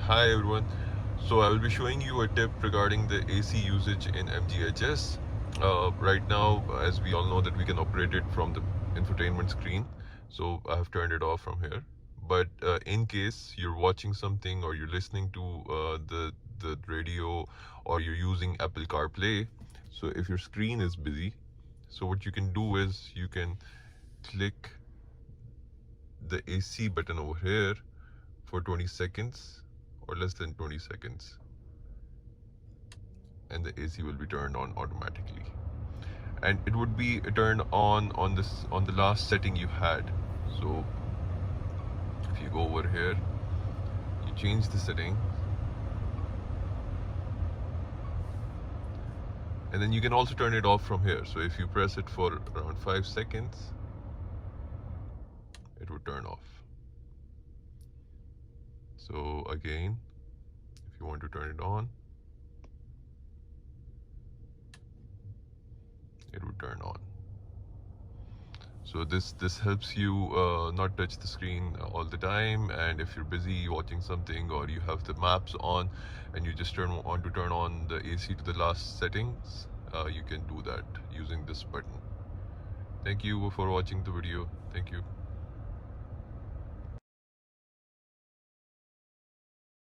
Hi everyone. So I will be showing you a tip regarding the AC usage in MGHS. Right now, as we all know that we can operate it from the infotainment screen. So I have turned it off from here. But in case you're watching something or you're listening to the radio or you're using Apple CarPlay, so if your screen is busy, so what you can do is you can click the AC button over here for 20 seconds or less than 20 seconds, and the AC will be turned on automatically, and it would be turned on the last setting you had. So if you go over here, you change the setting, and then you can also turn it off from here. So if you press it for around 5 seconds, it would turn off. So again, if you want to turn it on, it would turn on. So this helps you not touch the screen all the time, and if you're busy watching something or you have the maps on and you just want to turn on the AC to the last settings, you can do that using this button. Thank you for watching the video. Thank you.